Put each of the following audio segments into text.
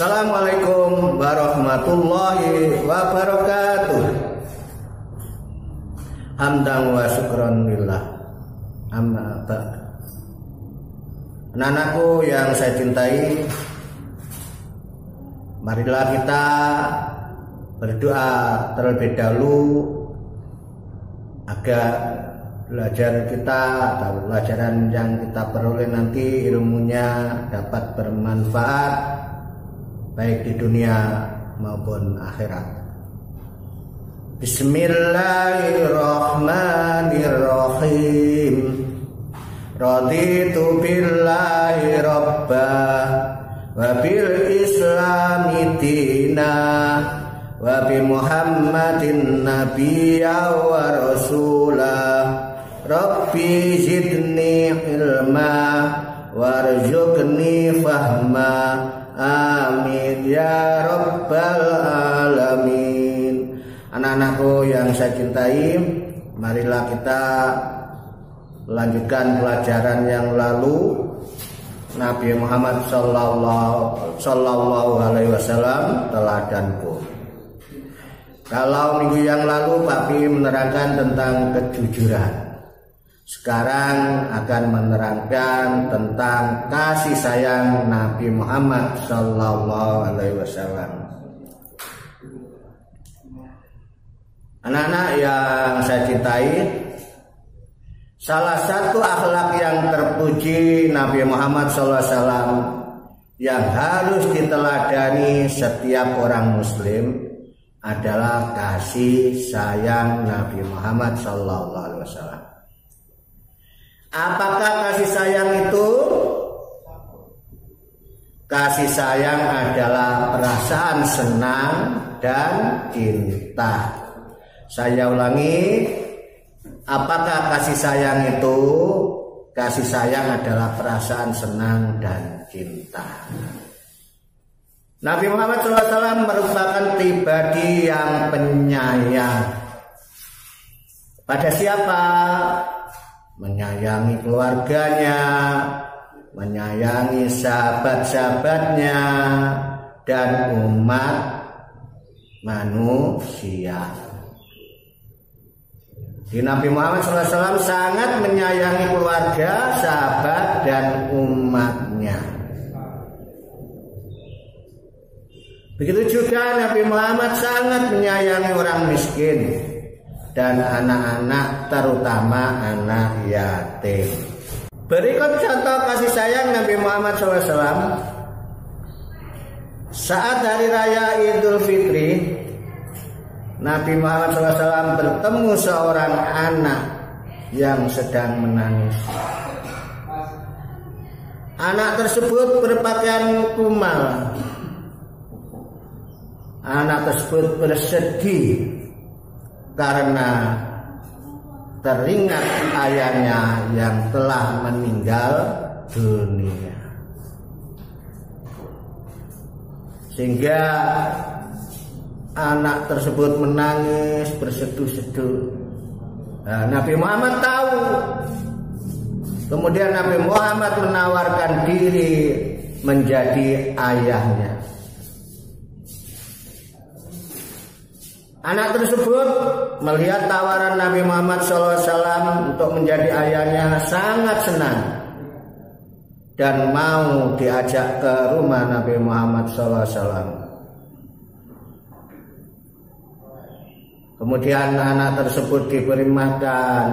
Assalamualaikum warahmatullahi wabarakatuh. Hamdan wa syukran lillah. Amma ba'd. Anak-anakku yang saya cintai, marilah kita berdoa terlebih dahulu agar belajar kita atau pelajaran yang kita peroleh nanti ilmunya dapat bermanfaat baik di dunia maupun akhirat. Bismillahirrahmanirrahim. Raditu billahi rabba wa bil islami dina wa bi muhammadin nabiyya wa rasula. Rabbi zidni ilma warzuqni fahma. Amin ya rabbal alamin. Anak-anakku yang saya cintai, marilah kita lanjutkan pelajaran yang lalu. Nabi Muhammad sallallahu alaihi wasallam teladanku. Kalau minggu yang lalu Pak Pi menerangkan tentang kejujuran, sekarang akan menerangkan tentang kasih sayang Nabi Muhammad sallallahu alaihi wasallam. Anak-anak yang saya cintai, salah satu akhlak yang terpuji Nabi Muhammad sallallahu alaihi wasallam yang harus diteladani setiap orang muslim adalah kasih sayang Nabi Muhammad sallallahu alaihi wasallam. Apakah kasih sayang itu? Kasih sayang adalah perasaan senang dan cinta. Saya ulangi, apakah kasih sayang itu? Kasih sayang adalah perasaan senang dan cinta. Nabi Muhammad SAW merupakan pribadi yang penyayang. Pada siapa? Menyayangi keluarganya, menyayangi sahabat-sahabatnya, dan umat manusia. Di Nabi Muhammad SAW sangat menyayangi keluarga, sahabat, dan umatnya. Begitu juga Nabi Muhammad sangat menyayangi orang miskin dan anak-anak, terutama anak yatim. Berikut contoh kasih sayang Nabi Muhammad SAW. Saat hari raya Idul Fitri, Nabi Muhammad SAW bertemu seorang anak yang sedang menangis. Anak tersebut berpakaian kumal. Anak tersebut bersedih karena teringat ayahnya yang telah meninggal dunia, sehingga anak tersebut menangis berseduh-seduh. Nabi Muhammad tahu. Kemudian Nabi Muhammad menawarkan diri menjadi ayahnya. Anak tersebut melihat tawaran Nabi Muhammad SAW untuk menjadi ayahnya sangat senang dan mau diajak ke rumah Nabi Muhammad SAW. Kemudian anak tersebut diberi makan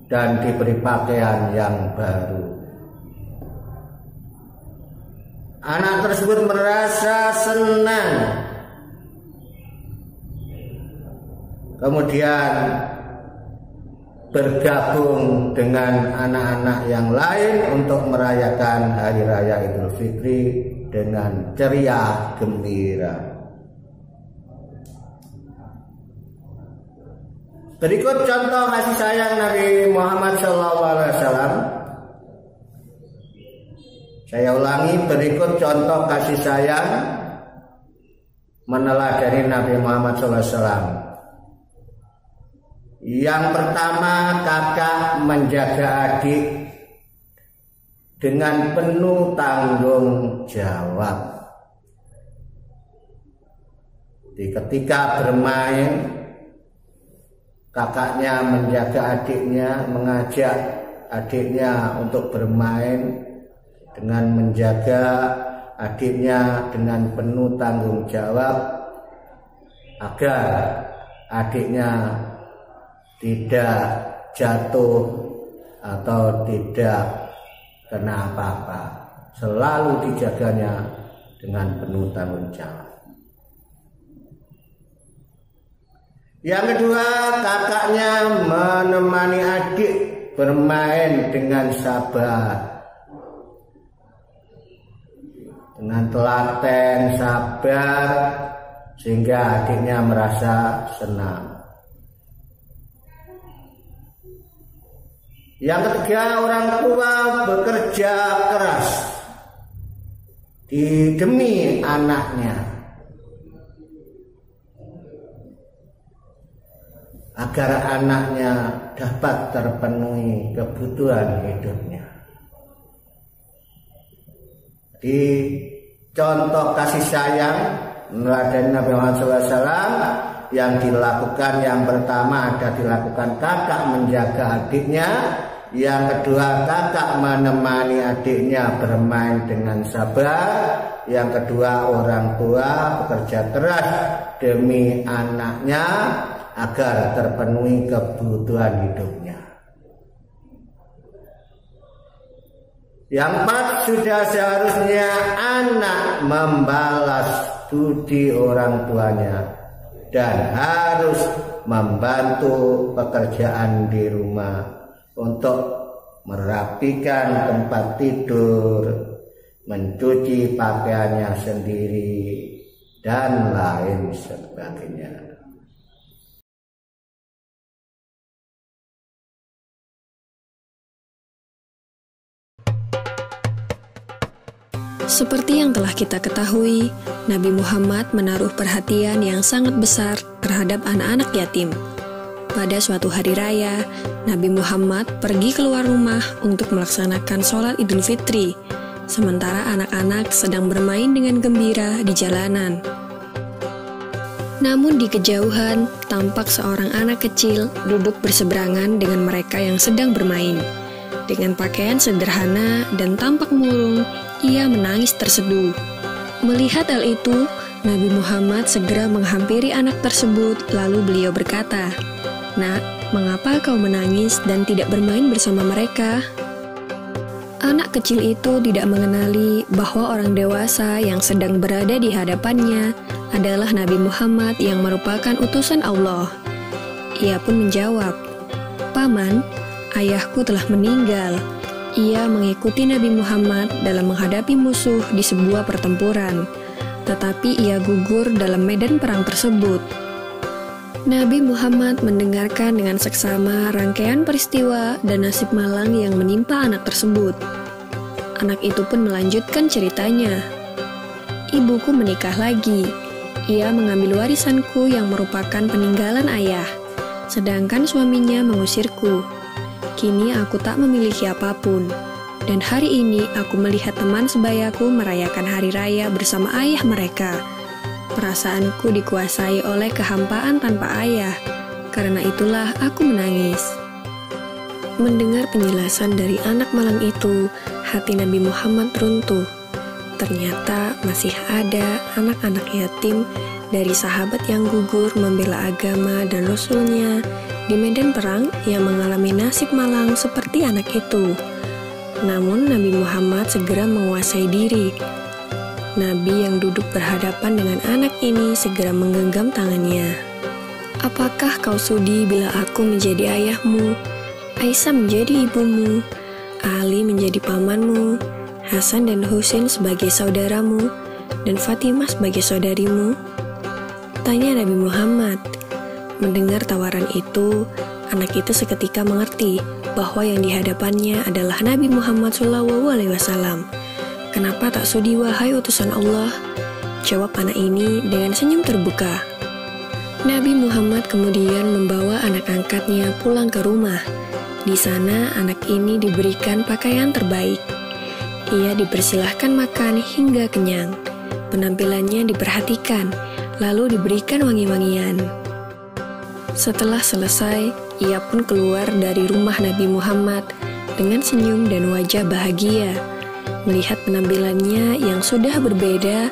dan diberi pakaian yang baru. Anak tersebut merasa senang. Kemudian bergabung dengan anak-anak yang lain untuk merayakan Hari Raya Idul Fitri dengan ceria gembira. Berikut contoh kasih sayang Nabi Muhammad SAW. Saya ulangi, berikut contoh kasih sayang meneladani Nabi Muhammad SAW. Yang pertama, kakak menjaga adik dengan penuh tanggung jawab. ketika bermain, kakaknya menjaga adiknya, mengajak adiknya untuk bermain dengan menjaga adiknya dengan penuh tanggung jawab agar adiknya tidak jatuh atau tidak kena apa-apa. Selalu dijaganya dengan penuh tanggung jawab. Yang kedua, kakaknya menemani adik bermain dengan sabar, dengan telaten, sabar, sehingga adiknya merasa senang. Yang ketiga, orang tua bekerja keras demi anaknya agar anaknya dapat terpenuhi kebutuhan hidupnya. Di contoh kasih sayang meneladani Nabi Muhammad SAW yang dilakukan, yang pertama ada dilakukan kakak menjaga adiknya, yang kedua kakak menemani adiknya bermain dengan sabar, yang kedua orang tua bekerja keras demi anaknya agar terpenuhi kebutuhan hidupnya. Yang empat, sudah seharusnya anak membalas budi orang tuanya dan harus membantu pekerjaan di rumah untuk merapikan tempat tidur, mencuci pakaiannya sendiri, dan lain sebagainya. Seperti yang telah kita ketahui, Nabi Muhammad menaruh perhatian yang sangat besar terhadap anak-anak yatim. Pada suatu hari raya, Nabi Muhammad pergi keluar rumah untuk melaksanakan sholat Idul Fitri, sementara anak-anak sedang bermain dengan gembira di jalanan. Namun di kejauhan, tampak seorang anak kecil duduk berseberangan dengan mereka yang sedang bermain. Dengan pakaian sederhana dan tampak murung, ia menangis terseduh. Melihat hal itu, Nabi Muhammad segera menghampiri anak tersebut, lalu beliau berkata, "Nak, mengapa kau menangis dan tidak bermain bersama mereka?" Anak kecil itu tidak mengenali bahwa orang dewasa yang sedang berada di hadapannya adalah Nabi Muhammad yang merupakan utusan Allah. Ia pun menjawab, "Paman, ayahku telah meninggal." Ia mengikuti Nabi Muhammad dalam menghadapi musuh di sebuah pertempuran, tetapi ia gugur dalam medan perang tersebut. Nabi Muhammad mendengarkan dengan seksama rangkaian peristiwa dan nasib malang yang menimpa anak tersebut. Anak itu pun melanjutkan ceritanya. "Ibuku menikah lagi. Ia mengambil warisanku yang merupakan peninggalan ayah, sedangkan suaminya mengusirku. Kini aku tak memiliki apapun, dan hari ini aku melihat teman sebayaku merayakan hari raya bersama ayah mereka. Perasaanku dikuasai oleh kehampaan tanpa ayah, karena itulah aku menangis." Mendengar penjelasan dari anak malang itu, hati Nabi Muhammad runtuh. Ternyata masih ada anak-anak yatim dari sahabat yang gugur membela agama dan Rasulnya di medan perang yang mengalami nasib malang seperti anak itu. Namun Nabi Muhammad segera menguasai diri. Nabi yang duduk berhadapan dengan anak ini segera menggenggam tangannya. "Apakah kau sudi bila aku menjadi ayahmu, Aisyah menjadi ibumu, Ali menjadi pamanmu, Hasan dan Husain sebagai saudaramu, dan Fatimah sebagai saudarimu?" Tanya Nabi Muhammad. Mendengar tawaran itu, anak itu seketika mengerti bahwa yang dihadapannya adalah Nabi Muhammad SAW. "Kenapa tak sudi wahai utusan Allah?" jawab anak ini dengan senyum terbuka. Nabi Muhammad kemudian membawa anak angkatnya pulang ke rumah. Di sana anak ini diberikan pakaian terbaik. Ia dipersilahkan makan hingga kenyang. Penampilannya diperhatikan, lalu diberikan wangi-wangian. Setelah selesai, ia pun keluar dari rumah Nabi Muhammad dengan senyum dan wajah bahagia. Melihat penampilannya yang sudah berbeda,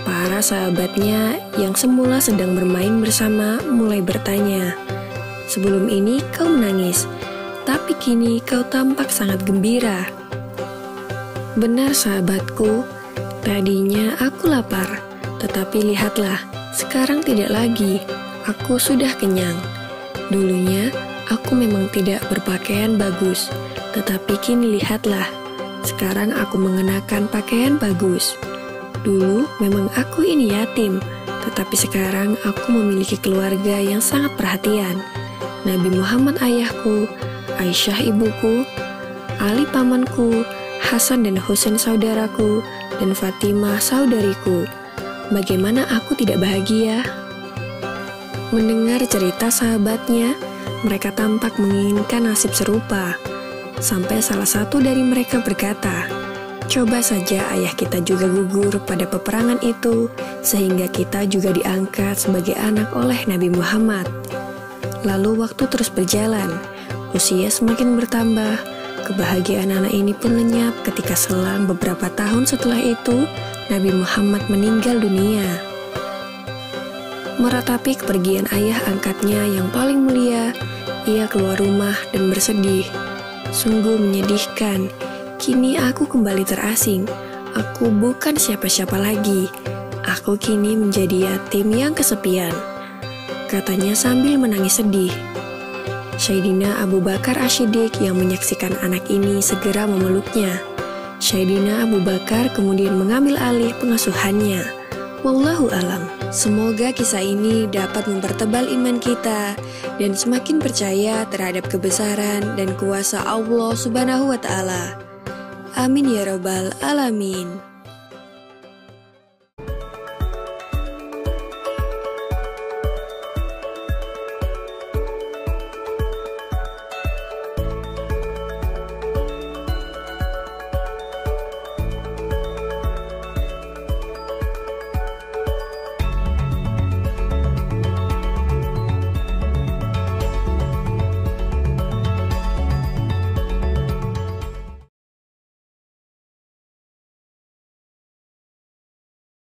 para sahabatnya yang semula sedang bermain bersama mulai bertanya, "Sebelum ini kau menangis, tapi kini kau tampak sangat gembira." "Benar sahabatku, tadinya aku lapar, tetapi lihatlah, sekarang tidak lagi, aku sudah kenyang. Dulunya aku memang tidak berpakaian bagus, tetapi kini lihatlah, sekarang aku mengenakan pakaian bagus. Dulu memang aku ini yatim, tetapi sekarang aku memiliki keluarga yang sangat perhatian. Nabi Muhammad ayahku, Aisyah ibuku, Ali pamanku, Hasan dan Husain saudaraku, dan Fatimah saudariku. Bagaimana aku tidak bahagia?" Mendengar cerita sahabatnya, mereka tampak menginginkan nasib serupa. Sampai salah satu dari mereka berkata, "Coba saja ayah kita juga gugur pada peperangan itu, sehingga kita juga diangkat sebagai anak oleh Nabi Muhammad." Lalu waktu terus berjalan, usia semakin bertambah, kebahagiaan anak ini pun lenyap ketika selang beberapa tahun setelah itu, Nabi Muhammad meninggal dunia. Meratapi kepergian ayah angkatnya yang paling mulia, ia keluar rumah dan bersedih. "Sungguh menyedihkan, kini aku kembali terasing. Aku bukan siapa-siapa lagi. Aku kini menjadi yatim yang kesepian," katanya sambil menangis sedih. Sayyidina Abu Bakar Asy-Syiddiq yang menyaksikan anak ini segera memeluknya. Sayyidina Abu Bakar kemudian mengambil alih pengasuhannya. Wallahu alam. Semoga kisah ini dapat mempertebal iman kita dan semakin percaya terhadap kebesaran dan kuasa Allah Subhanahu wa Ta'ala. Amin ya Rabbal Alamin.